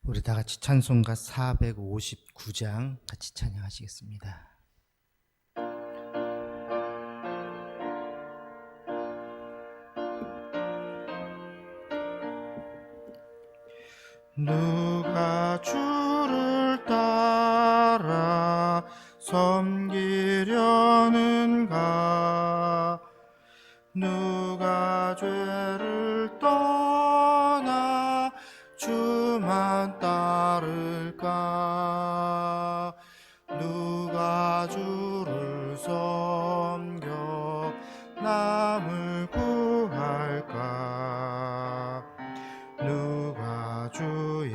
우리 다 같이 찬송가 459장 같이 찬양하시겠습니다. 누가 주를 따라 섬기려는가? 누가 죄를 떠나 주만 따를까? 누가 주를 섬겨 남을 구할까? 누가 주의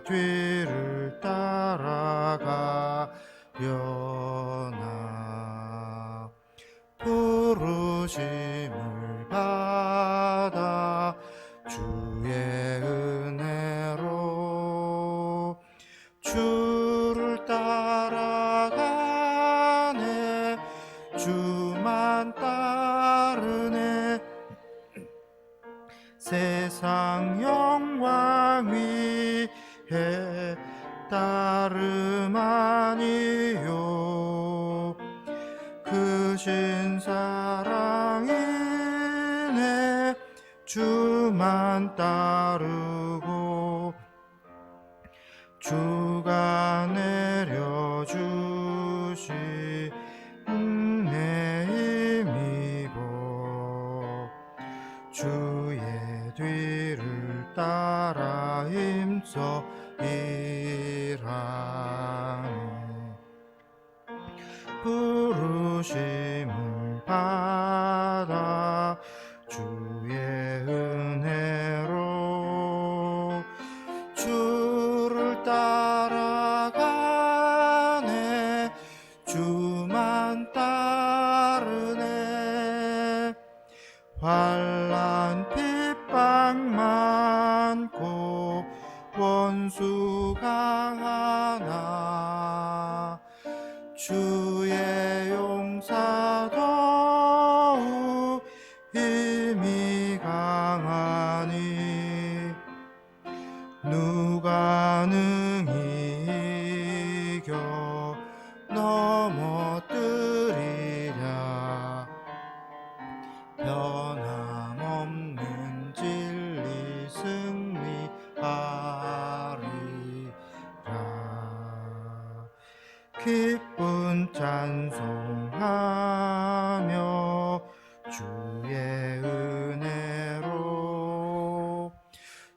뒤를 따라가려나? 부르심을 받아 주의 은혜로 주를 따라가네. 주만 따르네. 세상 영광 위에 따름 아니요. 크신 사랑이네. 주만 따르고 주가 내려주신 내 힘이고 주의 뒤를 따라 힘써 일하네. 부르심을 받아 주의 은혜로 주를 따라가네. 주만 따르네. 환난 핍박 많고 원수 강하나 주의 용사 더욱 힘이 강하니 누가 능히 이겨 넘어뜨리랴? 변함없는 진리 승리하리라. 기쁜 찬송하며 주의 은혜로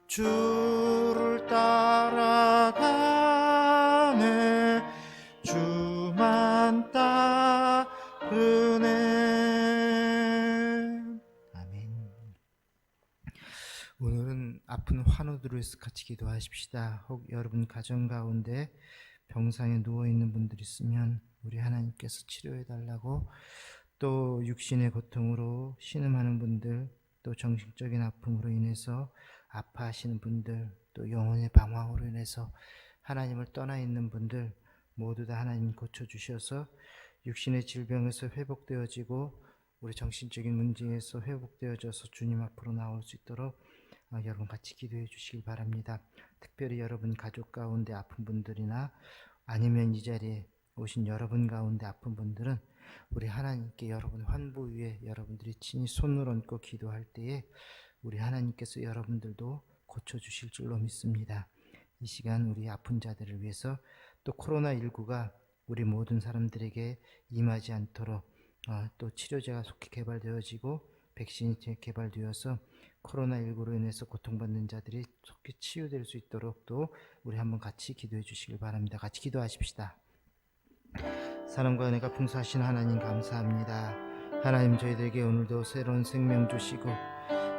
주를 따라가네. 주만 따르네. 아멘. 오늘은 아픈 환우들을 위해서 같이 기도하십시다. 혹 여러분 가정 가운데 병상에 누워있는 분들 있으면 우리 하나님께서 치료해달라고, 또 육신의 고통으로 신음하는 분들, 또 정신적인 아픔으로 인해서 아파하시는 분들, 또 영혼의 방황으로 인해서 하나님을 떠나 있는 분들 모두 다 하나님 고쳐주셔서 육신의 질병에서 회복되어지고 우리 정신적인 문제에서 회복되어져서 주님 앞으로 나올 수 있도록 여러분 같이 기도해 주시길 바랍니다. 특별히 여러분 가족 가운데 아픈 분들이나 아니면 이 자리에 오신 여러분 가운데 아픈 분들은 우리 하나님께 여러분 환부 위에 여러분들이 친히 손을 얹고 기도할 때에 우리 하나님께서 여러분들도 고쳐주실 줄로 믿습니다. 이 시간 우리 아픈 자들을 위해서, 또 코로나19가 우리 모든 사람들에게 임하지 않도록 또 치료제가 속히 개발되어지고 백신이 개발되어서 코로나19로 인해서 고통받는 자들이 속히 치유될 수 있도록 또 우리 한번 같이 기도해 주시길 바랍니다. 같이 기도하십시다. 사랑과 은혜가 풍성하신 하나님 감사합니다. 하나님, 저희들에게 오늘도 새로운 생명 주시고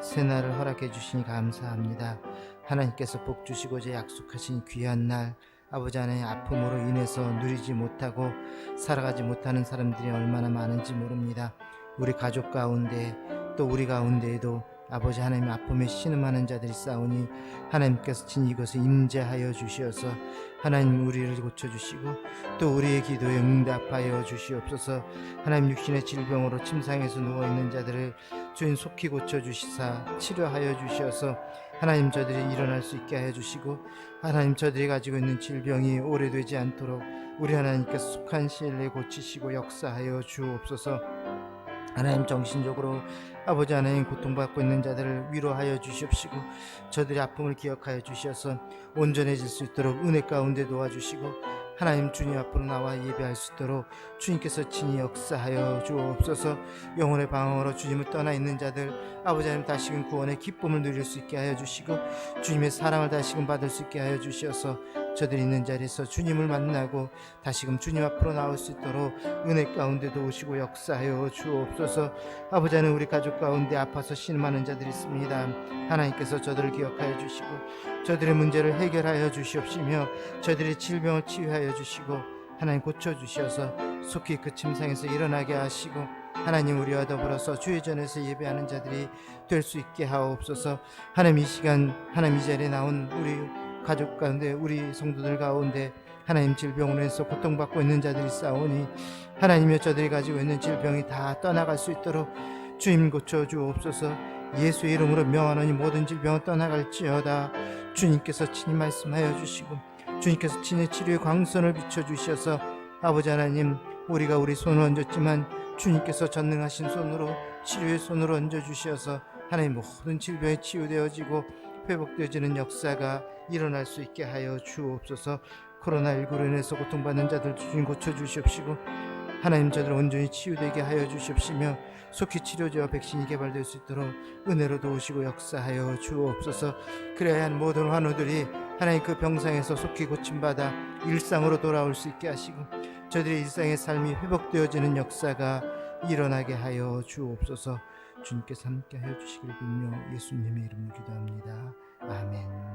새날을 허락해 주시니 감사합니다. 하나님께서 복 주시고자 약속하신 귀한 날, 아버지 하나님의 아픔으로 인해서 누리지 못하고 살아가지 못하는 사람들이 얼마나 많은지 모릅니다. 우리 가족 가운데 또 우리 가운데에도 아버지 하나님의 아픔에 신음하는 자들이 싸우니 하나님께서 친히 이것을 임재하여 주시어서 하나님 우리를 고쳐주시고 또 우리의 기도에 응답하여 주시옵소서. 하나님, 육신의 질병으로 침상에서 누워있는 자들을 주인 속히 고쳐주시사 치료하여 주시어서 하나님 저들이 일어날 수 있게 하여 주시고, 하나님 저들이 가지고 있는 질병이 오래되지 않도록 우리 하나님께서 속한 시일 내에 고치시고 역사하여 주옵소서. 하나님 정신적으로 아버지 하나님 고통받고 있는 자들을 위로하여 주시옵시고, 저들의 아픔을 기억하여 주셔서 온전해질 수 있도록 은혜 가운데 도와주시고, 하나님 주님 앞으로 나와 예배할 수 있도록 주님께서 친히 역사하여 주옵소서. 영혼의 방황으로 주님을 떠나 있는 자들 아버지 하나님 다시금 구원의 기쁨을 누릴 수 있게 하여 주시고, 주님의 사랑을 다시금 받을 수 있게 하여 주셔서 저들이 있는 자리에서 주님을 만나고 다시금 주님 앞으로 나올 수 있도록 은혜 가운데도 오시고 역사하여 주옵소서. 아버지 하나님 우리 가족 가운데 아파서 신음하는 자들이 있습니다. 하나님께서 저들을 기억하여 주시고 저들의 문제를 해결하여 주시옵시며 저들의 질병을 치유하여 주시고 하나님 고쳐주셔서 속히 그 침상에서 일어나게 하시고, 하나님 우리와 더불어서 주의 전에서 예배하는 자들이 될 수 있게 하옵소서. 하나님 이 시간 하나님 이 자리에 나온 우리 가족 가운데 우리 성도들 가운데 하나님 질병으로 해서 고통받고 있는 자들이 싸우니 하나님여 저들이 가지고 있는 질병이 다 떠나갈 수 있도록 주님 고쳐주옵소서. 예수의 이름으로 명하노니 모든 질병은 떠나갈지어다. 주님께서 친히 말씀하여 주시고 주님께서 친히 치료의 광선을 비춰주셔서 아버지 하나님 우리가 우리 손을 얹었지만 주님께서 전능하신 손으로 치료의 손으로 얹어주셔서 하나님 모든 질병이 치유되어지고 회복되어지는 역사가 일어날 수 있게 하여 주옵소서. 코로나19로 인해서 고통받는 자들 주님 고쳐주시옵시고 하나님 저들 온전히 치유되게 하여 주시옵시며 속히 치료제와 백신이 개발될 수 있도록 은혜로 도우시고 역사하여 주옵소서. 그래야 한 모든 환우들이 하나님 그 병상에서 속히 고침받아 일상으로 돌아올 수 있게 하시고 저들의 일상의 삶이 회복되어지는 역사가 일어나게 하여 주옵소서. 주님께서 함께 하여 주시길 빌며 예수님의 이름으로 기도합니다. 아멘.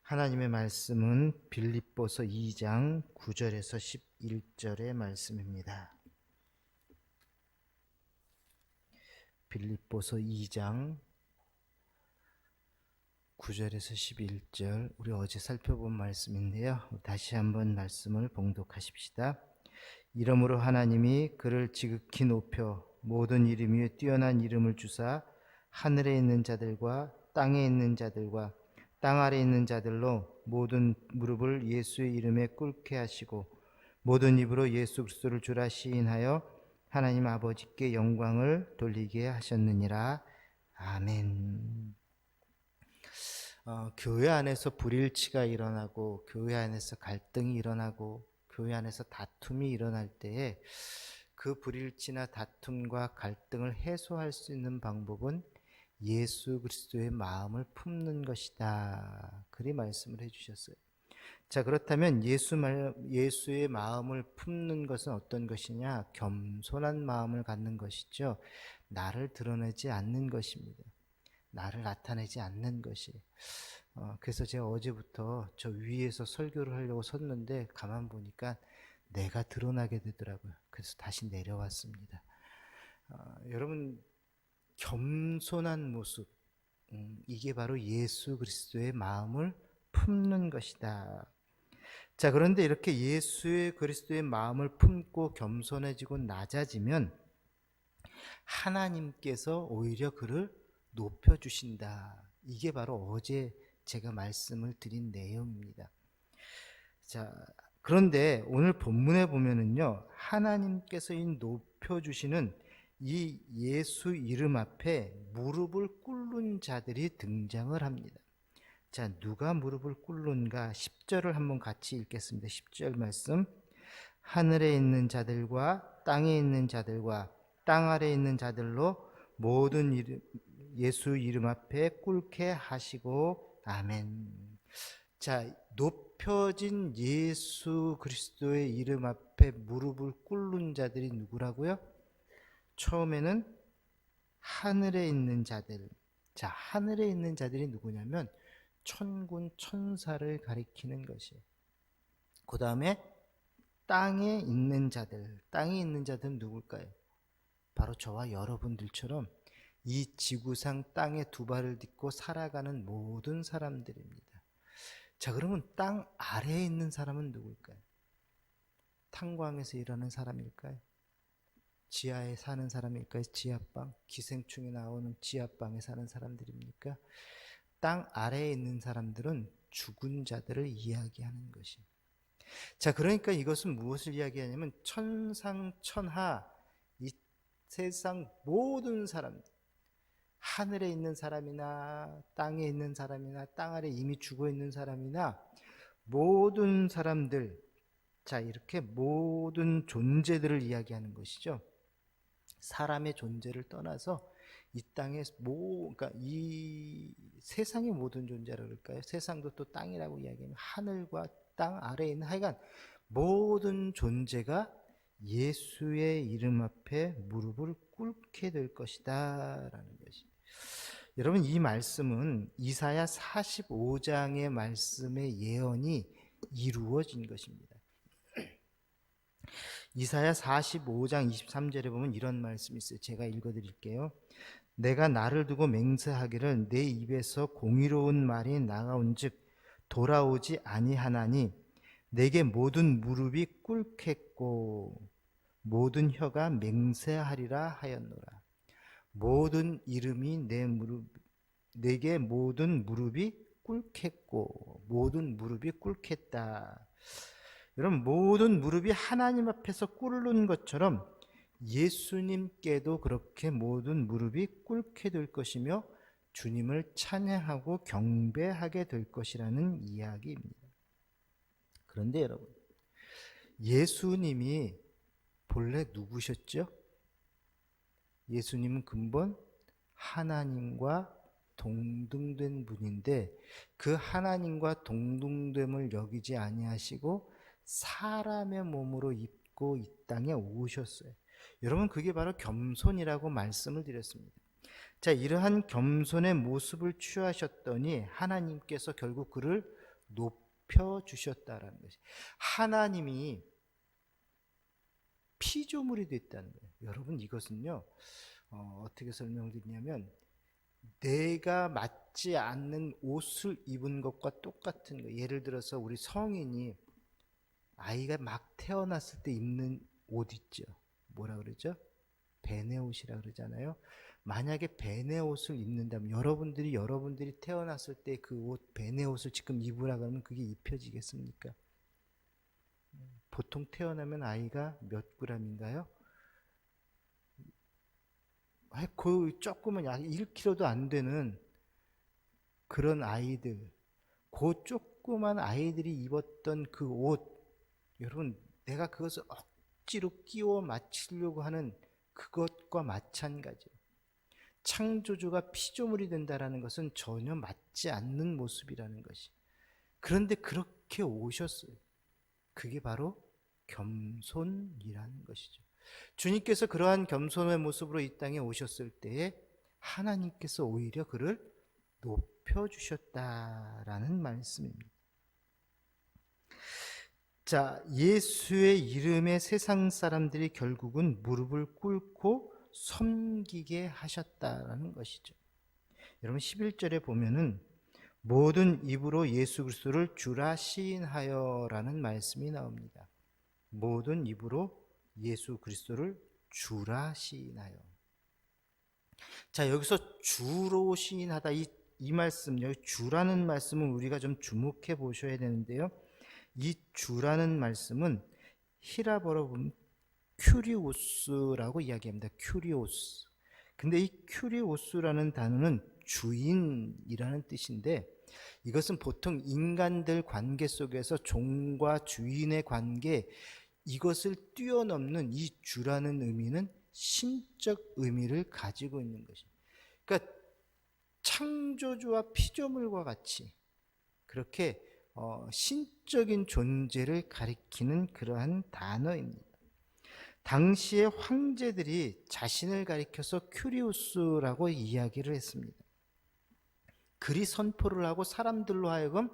하나님의 말씀은 빌립보서 2장 9절에서 11절의 말씀입니다. 빌립보서 2장 9절에서 11절, 우리 어제 살펴본 말씀인데요. 다시 한번 말씀을 봉독하십시다. 이러므로 하나님이 그를 지극히 높여 모든 이름 위에 뛰어난 이름을 주사 하늘에 있는 자들과 땅에 있는 자들과 땅 아래 있는 자들로 모든 무릎을 예수의 이름에 꿇게 하시고 모든 입으로 예수 그리스도를 주라 시인하여 하나님 아버지께 영광을 돌리게 하셨느니라. 아멘. 교회 안에서 불일치가 일어나고 교회 안에서 갈등이 일어나고 교회 안에서 다툼이 일어날 때에 그 불일치나 다툼과 갈등을 해소할 수 있는 방법은 예수 그리스도의 마음을 품는 것이다. 그리 말씀을 해주셨어요. 자, 그렇다면 예수의 마음을 품는 것은 어떤 것이냐? 겸손한 마음을 갖는 것이죠. 나를 드러내지 않는 것입니다. 나를 나타내지 않는 것이. 그래서 제가 어제부터 저 위에서 설교를 하려고 섰는데 가만 보니까 내가 드러나게 되더라고요. 그래서 다시 내려왔습니다. 여러분, 겸손한 모습, 이게 바로 예수 그리스도의 마음을 품는 것이다. 자, 그런데 이렇게 예수의 그리스도의 마음을 품고 겸손해지고 낮아지면 하나님께서 오히려 그를 높여주신다. 이게 바로 어제 제가 말씀을 드린 내용입니다. 자, 그런데 오늘 본문에 보면은요, 하나님께서 이 높여주시는 이 예수 이름 앞에 무릎을 꿇는 자들이 등장을 합니다. 자, 누가 무릎을 꿇는가? 10절을 한번 같이 읽겠습니다. 10절 말씀. 하늘에 있는 자들과 땅에 있는 자들과 땅 아래에 있는 자들로 모든 예수 이름 앞에 꿇게 하시고 아멘. 자, 높여진 예수 그리스도의 이름 앞에 무릎을 꿇는 자들이 누구라고요? 처음에는 하늘에 있는 자들. 자, 하늘에 있는 자들이 누구냐면 천군 천사를 가리키는 것이에요. 그 다음에 땅에 있는 자들. 땅에 있는 자들은 누굴까요? 바로 저와 여러분들처럼 이 지구상 땅에 두 발을 딛고 살아가는 모든 사람들입니다. 자, 그러면 땅 아래에 있는 사람은 누굴까요? 탄광에서 일하는 사람일까요? 지하에 사는 사람일까요? 지하방, 기생충이 나오는 지하방에 사는 사람들입니까? 땅 아래에 있는 사람들은 죽은 자들을 이야기하는 것입니다. 자, 그러니까 이것은 무엇을 이야기하냐면 천상천하 이 세상 모든 사람, 하늘에 있는 사람이나 땅에 있는 사람이나 땅 아래 이미 죽어 있는 사람이나 모든 사람들, 자, 이렇게 모든 존재들을 이야기하는 것이죠. 사람의 존재를 떠나서 이 땅의 그러니까 이 세상의 모든 존재라 그럴까요? 세상도 또 땅이라고 이야기하면 하늘과 땅 아래에 있는 하여간 모든 존재가 예수의 이름 앞에 무릎을 꿇게 될 것이다 라는 것이. 여러분, 이 말씀은 이사야 45장의 말씀의 예언이 이루어진 것입니다. 이사야 45장 23절에 보면 이런 말씀이 있어요. 제가 읽어드릴게요. 내가 나를 두고 맹세하기를 내 입에서 공의로운 말이 나가온즉 돌아오지 아니하나니 내게 모든 무릎이 꿇겠고 모든 혀가 맹세하리라 하였노라. 모든 이름이 내게 모든 무릎이 꿇겠고 모든 무릎이 꿇겠다. 여러분, 모든 무릎이 하나님 앞에서 꿇는 것처럼 예수님께도 그렇게 모든 무릎이 꿇게 될 것이며 주님을 찬양하고 경배하게 될 것이라는 이야기입니다. 그런데 여러분, 예수님이 본래 누구셨죠? 예수님은 근본 하나님과 동등된 분인데 그 하나님과 동등됨을 여기지 아니하시고 사람의 몸으로 입고 이 땅에 오셨어요. 여러분, 그게 바로 겸손이라고 말씀을 드렸습니다. 자, 이러한 겸손의 모습을 취하셨더니 하나님께서 결국 그를 높여주셨다라는 것이. 하나님이 피조물이 됐다는 거예요. 여러분, 이것은요 어떻게 설명드리냐면 내가 맞지 않는 옷을 입은 것과 똑같은 거예요. 예를 들어서 우리 성인이 아이가 막 태어났을 때 입는 옷 있죠. 뭐라 그러죠? 베네옷이라 그러잖아요. 만약에 베네옷을 입는다면 여러분들이 태어났을 때 그 옷 베네옷을 지금 입으라 그러면 그게 입혀지겠습니까? 보통 태어나면 아이가 몇 g인가요? 그 조금은 1kg도 안 되는 그런 아이들, 그 조그만 아이들이 입었던 그 옷, 여러분, 내가 그것을 억지로 끼워 맞추려고 하는 그것과 마찬가지예요. 창조주가 피조물이 된다는 것은 전혀 맞지 않는 모습이라는 것이. 그런데 그렇게 오셨어요. 그게 바로 겸손이라는 것이죠. 주님께서 그러한 겸손의 모습으로 이 땅에 오셨을 때에 하나님께서 오히려 그를 높여주셨다라는 말씀입니다. 자, 예수의 이름에 세상 사람들이 결국은 무릎을 꿇고 섬기게 하셨다라는 것이죠. 여러분, 11절에 보면은 모든 입으로 예수 그리스도를 주라 시인하여라는 말씀이 나옵니다. 모든 입으로 예수 그리스도를 주라 시인하여. 자, 여기서 주로 시인하다, 이 말씀, 여기 주라는 말씀은 우리가 좀 주목해 보셔야 되는데요. 이 주라는 말씀은 히라보로 보면 큐리오스라고 이야기합니다. 큐리오스. 근데 이 큐리오스라는 단어는 주인이라는 뜻인데 이것은 보통 인간들 관계 속에서 종과 주인의 관계, 이것을 뛰어넘는 이 주라는 의미는 신적 의미를 가지고 있는 것입니다. 그러니까 창조주와 피조물과 같이 그렇게 신적인 존재를 가리키는 그러한 단어입니다. 당시의 황제들이 자신을 가리켜서 큐리우스라고 이야기를 했습니다. 그리 선포를 하고 사람들로 하여금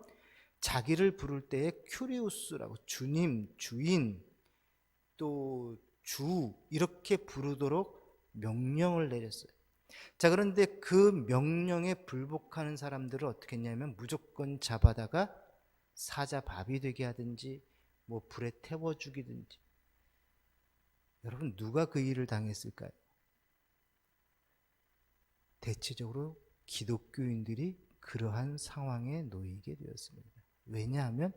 자기를 부를 때에 큐리우스라고, 주님, 주인, 또 주, 이렇게 부르도록 명령을 내렸어요. 자, 그런데 그 명령에 불복하는 사람들을 어떻게 했냐면 무조건 잡아다가 사자밥이 되게 하든지 뭐 불에 태워 죽이든지. 여러분, 누가 그 일을 당했을까요? 대체적으로 기독교인들이 그러한 상황에 놓이게 되었습니다. 왜냐하면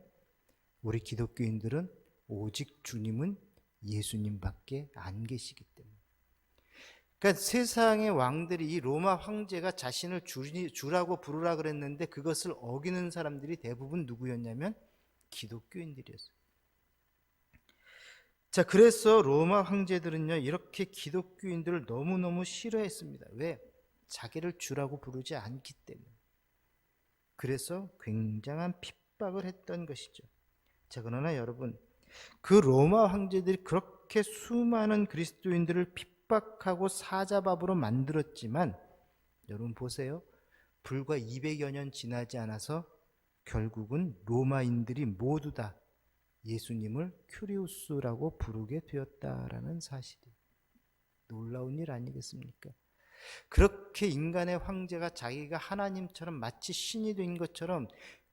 우리 기독교인들은 오직 주님은 예수님밖에 안 계시기 때문에. 그러니까 세상의 왕들이, 이 로마 황제가 자신을 주라고 부르라 그랬는데 그것을 어기는 사람들이 대부분 누구였냐면 기독교인들이었어요. 자, 그래서 로마 황제들은요, 이렇게 기독교인들을 너무너무 싫어했습니다. 왜? 자기를 주라고 부르지 않기 때문에. 그래서 굉장한 핍박을 했던 것이죠. 자, 그러나 여러분, 그 로마 황제들이 그렇게 수많은 그리스도인들을 핍박하고 사자밥으로 만들었지만, 여러분 보세요. 불과 200여 년 지나지 않아서 결국은 로마인들이 모두 다 예수님을 큐리우스라고 부르게 되었다라는 사실이 놀라운 일 아니겠습니까? 그렇게 인간의 황제가 자기가 하나님처럼 마치 신이 된 것처럼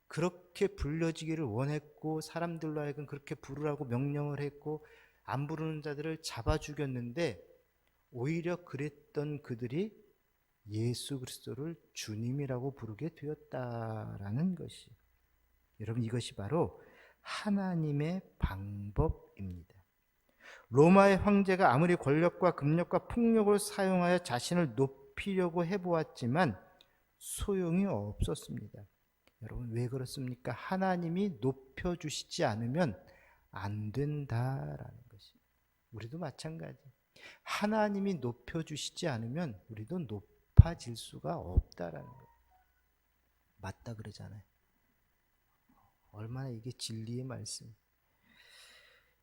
그렇게 불려지기를 원했고, 사람들로 하여금 그렇게 부르라고 명령을 했고, 안 부르는 자들을 잡아 죽였는데, 오히려 그랬던 그들이 예수 그리스도를 주님이라고 부르게 되었다라는 것이, 여러분, 이것이 바로 하나님의 방법입니다. 로마의 황제가 아무리 권력과 금력과 폭력을 사용하여 자신을 높이려고 해보았지만 소용이 없었습니다. 여러분, 왜 그렇습니까? 하나님이 높여주시지 않으면 안 된다라는 것이. 우리도 마찬가지. 하나님이 높여주시지 않으면 우리도 높아질 수가 없다라는 거. 맞다 그러잖아요. 얼마나 이게 진리의 말씀.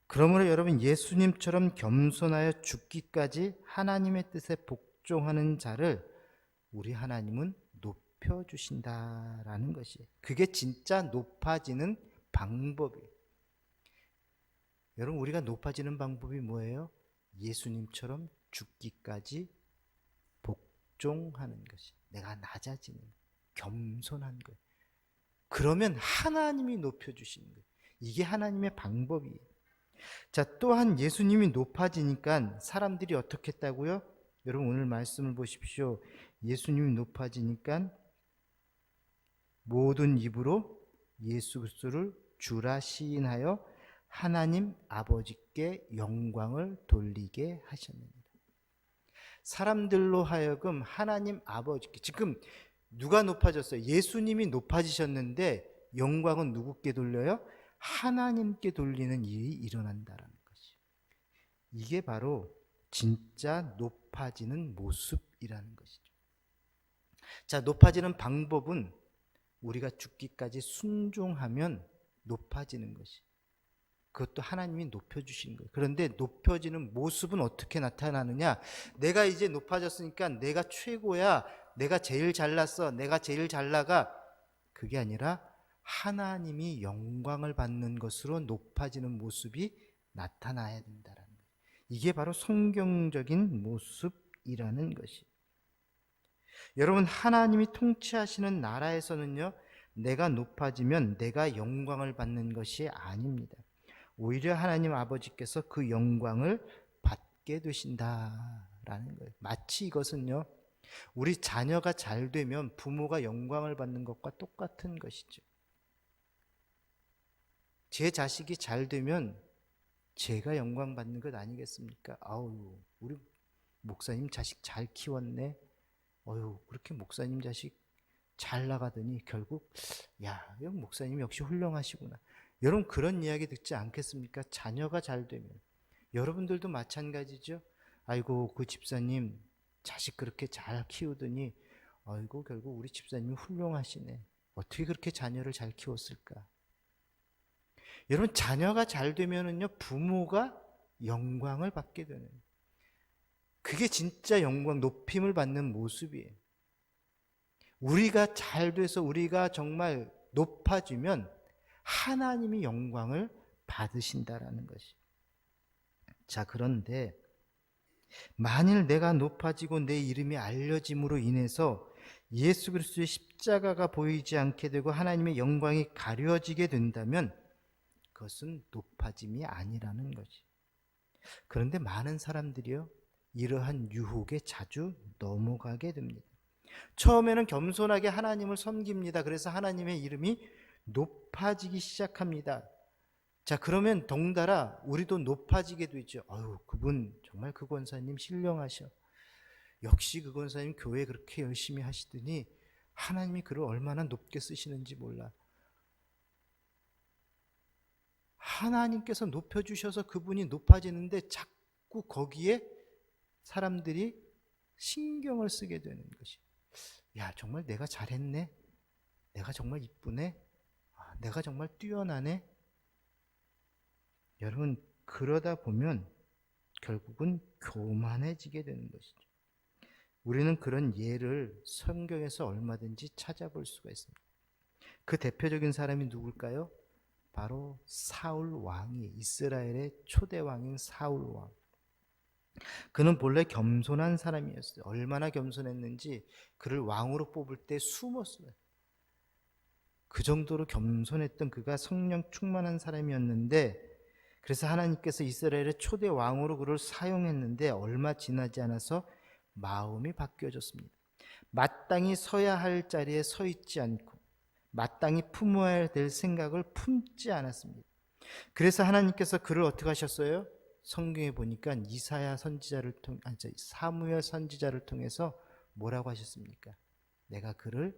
그러므로 여러분, 예수님처럼 겸손하여 죽기까지 하나님의 뜻에 복종하는 자를 우리 하나님은 높여주신다라는 것이에요. 그게 진짜 높아지는 방법이에요. 여러분, 우리가 높아지는 방법이 뭐예요? 예수님처럼 죽기까지 복종하는 것이, 내가 낮아지는, 겸손한 거예요. 그러면 하나님이 높여주시는 거예요. 이게 하나님의 방법이에요. 자, 또한 예수님이 높아지니까 사람들이 어떻게 했다고요? 여러분, 오늘 말씀을 보십시오. 예수님이 높아지니까 모든 입으로 예수 그리스도를 주라 시인하여 하나님 아버지께 영광을 돌리게 하셨느니라. 사람들로 하여금 하나님 아버지께, 지금 누가 높아졌어요? 예수님이 높아지셨는데 영광은 누구께 돌려요? 하나님께 돌리는 일이 일어난다라는 것이. 이게 바로 진짜 높아지는 모습이라는 것이죠. 자, 높아지는 방법은 우리가 죽기까지 순종하면 높아지는 것이. 그것도 하나님이 높여주시는 거예요. 그런데 높여지는 모습은 어떻게 나타나느냐? 내가 이제 높아졌으니까 내가 최고야, 내가 제일 잘났어, 내가 제일 잘 나가, 그게 아니라 하나님이 영광을 받는 것으로 높아지는 모습이 나타나야 된다는 거예요. 이게 바로 성경적인 모습이라는 것이. 여러분, 하나님이 통치하시는 나라에서는요, 내가 높아지면 내가 영광을 받는 것이 아닙니다. 오히려 하나님 아버지께서 그 영광을 받게 되신다라는 거예요. 마치 이것은요, 우리 자녀가 잘 되면 부모가 영광을 받는 것과 똑같은 것이죠. 제 자식이 잘 되면 제가 영광 받는 것 아니겠습니까? 아우, 우리 목사님 자식 잘 키웠네. 어휴, 그렇게 목사님 자식 잘 나가더니 결국, 야, 목사님 역시 훌륭하시구나. 여러분, 그런 이야기 듣지 않겠습니까? 자녀가 잘 되면. 여러분들도 마찬가지죠. 아이고, 그 집사님 자식 그렇게 잘 키우더니 아이고, 결국 우리 집사님이 훌륭하시네. 어떻게 그렇게 자녀를 잘 키웠을까? 여러분, 자녀가 잘 되면은요, 부모가 영광을 받게 되는, 그게 진짜 영광, 높임을 받는 모습이에요. 우리가 잘 돼서 우리가 정말 높아지면 하나님이 영광을 받으신다라는 것이. 자, 그런데 만일 내가 높아지고 내 이름이 알려짐으로 인해서 예수 그리스도의 십자가가 보이지 않게 되고 하나님의 영광이 가려지게 된다면 그것은 높아짐이 아니라는 것이. 그런데 많은 사람들이요, 이러한 유혹에 자주 넘어가게 됩니다. 처음에는 겸손하게 하나님을 섬깁니다. 그래서 하나님의 이름이 높아지기 시작합니다. 자, 그러면 덩달아 우리도 높아지게 되죠. 아유, 그분 정말 그 권사님 신령하셔. 역시 그 권사님 교회 그렇게 열심히 하시더니 하나님이 그를 얼마나 높게 쓰시는지 몰라. 하나님께서 높여주셔서 그분이 높아지는데 자꾸 거기에 사람들이 신경을 쓰게 되는 것이. 야, 정말 내가 잘했네. 내가 정말 이쁘네. 내가 정말 뛰어나네. 여러분, 그러다 보면 결국은 교만해지게 되는 것이죠. 우리는 그런 예를 성경에서 얼마든지 찾아볼 수가 있습니다. 그 대표적인 사람이 누굴까요? 바로 사울 왕이, 이스라엘의 초대 왕인 사울 왕. 그는 본래 겸손한 사람이었어요. 얼마나 겸손했는지 그를 왕으로 뽑을 때 숨었어요. 그 정도로 겸손했던 그가 성령 충만한 사람이었는데, 그래서 하나님께서 이스라엘의 초대 왕으로 그를 사용했는데 얼마 지나지 않아서 마음이 바뀌어졌습니다. 마땅히 서야 할 자리에 서 있지 않고 마땅히 품어야 될 생각을 품지 않았습니다. 그래서 하나님께서 그를 어떻게 하셨어요? 성경에 보니까 이사야 선지자를 사무엘 선지자를 통해서 뭐라고 하셨습니까? 내가 그를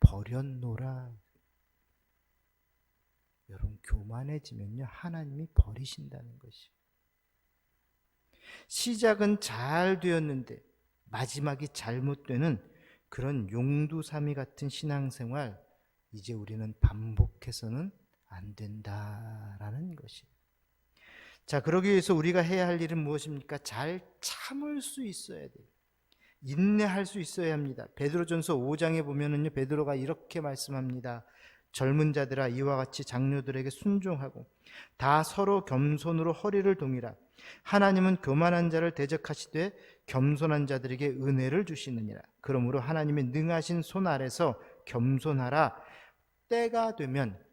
버렸노라. 여러분, 교만해지면요, 하나님이 버리신다는 것이. 시작은 잘 되었는데 마지막이 잘못되는 그런 용두사미 같은 신앙생활, 이제 우리는 반복해서는 안 된다라는 것이. 자, 그러기 위해서 우리가 해야 할 일은 무엇입니까? 잘 참을 수 있어야 돼요. 인내할 수 있어야 합니다. 베드로전서 5장에 보면은요, 베드로가 이렇게 말씀합니다. 젊은 자들아, 이와 같이 장로들에게 순종하고 다 서로 겸손으로 허리를 동이라. 하나님은 교만한 자를 대적하시되 겸손한 자들에게 은혜를 주시느니라. 그러므로 하나님의 능하신 손 아래서 겸손하라. 때가 되면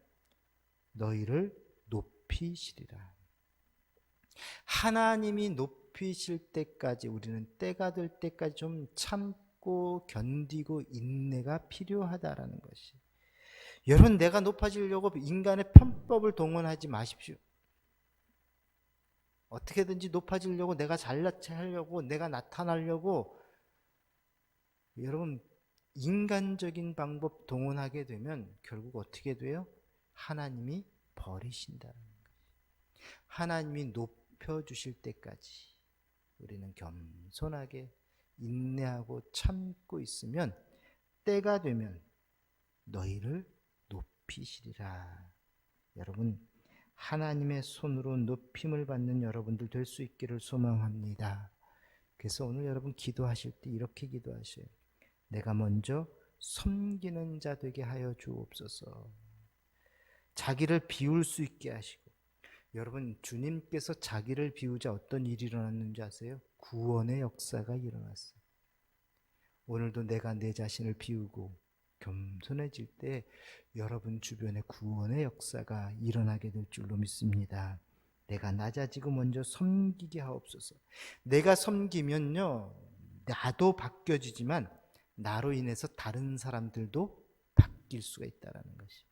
너희를 높이시리라. 하나님이 높이실 때까지, 우리는 때가 될 때까지 좀 참고 견디고 인내가 필요하다라는 것이. 여러분, 내가 높아지려고 인간의 편법을 동원하지 마십시오. 어떻게든지 높아지려고, 내가 잘나타하려고, 내가 나타나려고, 여러분, 인간적인 방법 동원하게 되면 결국 어떻게 돼요? 하나님이 버리신다는 거예요. 하나님이 높여주실 때까지 우리는 겸손하게 인내하고 참고 있으면 때가 되면 너희를 높이시리라. 여러분, 하나님의 손으로 높임을 받는 여러분들 될 수 있기를 소망합니다. 그래서 오늘 여러분 기도하실 때 이렇게 기도하셔요. 내가 먼저 섬기는 자 되게 하여 주옵소서. 자기를 비울 수 있게 하시고. 여러분, 주님께서 자기를 비우자 어떤 일이 일어났는지 아세요? 구원의 역사가 일어났어요. 오늘도 내가 내 자신을 비우고 겸손해질 때 여러분 주변에 구원의 역사가 일어나게 될 줄로 믿습니다. 내가 낮아지고 먼저 섬기게 하옵소서. 내가 섬기면요, 나도 바뀌어지지만 나로 인해서 다른 사람들도 바뀔 수가 있다는 것이.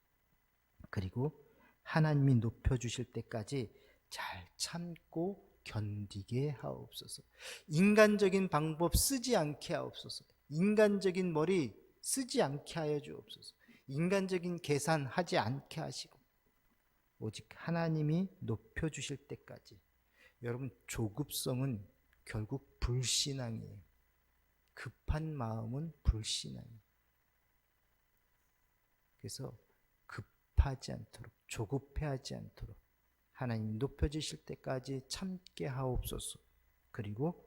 그리고 하나님이 높여주실 때까지 잘 참고 견디게 하옵소서. 인간적인 방법 쓰지 않게 하옵소서. 인간적인 머리 쓰지 않게 하여 주옵소서. 인간적인 계산하지 않게 하시고 오직 하나님이 높여주실 때까지. 여러분, 조급성은 결국 불신앙이에요. 급한 마음은 불신앙이에요. 그래서 급하지 않도록, 조급해하지 않도록 하나님이 높여주실 때까지 참게 하옵소서. 그리고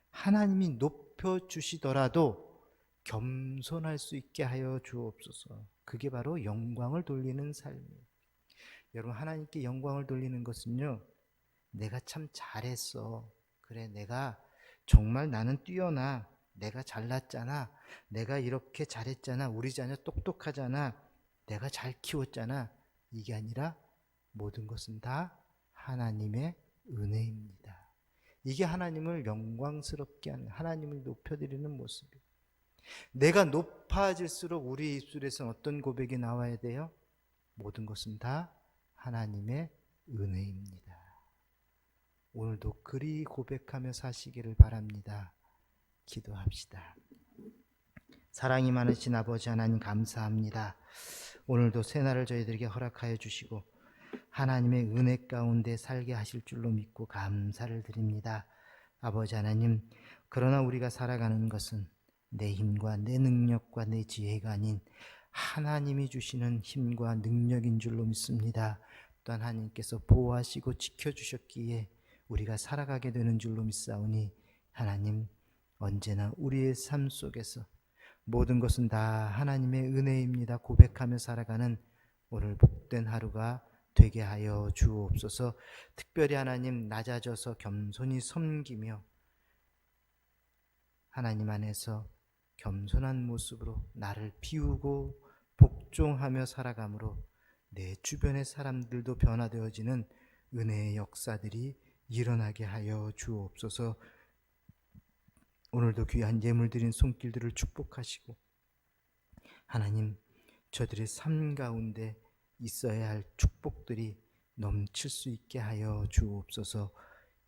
하나님이 높여주시더라도 겸손할 수 있게 하여 주옵소서. 그게 바로 영광을 돌리는 삶이에요. 여러분, 하나님께 영광을 돌리는 것은요, 내가 참 잘했어. 그래, 내가 정말 나는 뛰어나. 내가 잘났잖아. 내가 이렇게 잘했잖아. 우리 자녀 똑똑하잖아. 내가 잘 키웠잖아. 이게 아니라 모든 것은 다 하나님의 은혜입니다. 이게 하나님을 영광스럽게 하는, 하나님을 높여드리는 모습이에요. 내가 높아질수록 우리 입술에서 어떤 고백이 나와야 돼요? 모든 것은 다 하나님의 은혜입니다. 오늘도 그리 고백하며 사시기를 바랍니다. 기도합시다. 사랑이 많으신 아버지 하나님 감사합니다. 오늘도 새날을 저희들에게 허락하여 주시고 하나님의 은혜 가운데 살게 하실 줄로 믿고 감사를 드립니다. 아버지 하나님, 그러나 우리가 살아가는 것은 내 힘과 내 능력과 내 지혜가 아닌 하나님이 주시는 힘과 능력인 줄로 믿습니다. 또한 하나님께서 보호하시고 지켜주셨기에 우리가 살아가게 되는 줄로 믿사오니 하나님, 언제나 우리의 삶 속에서 모든 것은 다 하나님의 은혜입니다 고백하며 살아가는 오늘 복된 하루가 되게 하여 주옵소서. 특별히 하나님, 낮아져서 겸손히 섬기며 하나님 안에서 겸손한 모습으로 나를 비우고 복종하며 살아감으로 내 주변의 사람들도 변화되어지는 은혜의 역사들이 일어나게 하여 주옵소서. 오늘도 귀한 예물 드린 손길들을 축복하시고 하나님, 저들의 삶 가운데 있어야 할 축복들이 넘칠 수 있게 하여 주옵소서.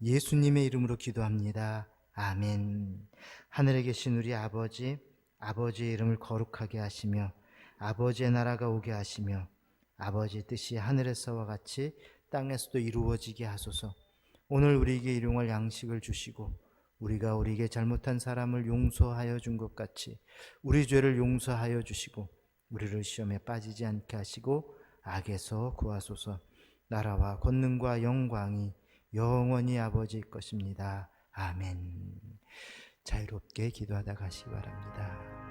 예수님의 이름으로 기도합니다. 아멘. 하늘에 계신 우리 아버지, 아버지의 이름을 거룩하게 하시며 아버지의 나라가 오게 하시며 아버지의 뜻이 하늘에서와 같이 땅에서도 이루어지게 하소서. 오늘 우리에게 일용할 양식을 주시고 우리가 우리에게 잘못한 사람을 용서하여 준 것 같이 우리 죄를 용서하여 주시고 우리를 시험에 빠지지 않게 하시고 악에서 구하소서. 나라와 권능과 영광이 영원히 아버지의 것입니다. 아멘. 자유롭게 기도하다 가시기 바랍니다.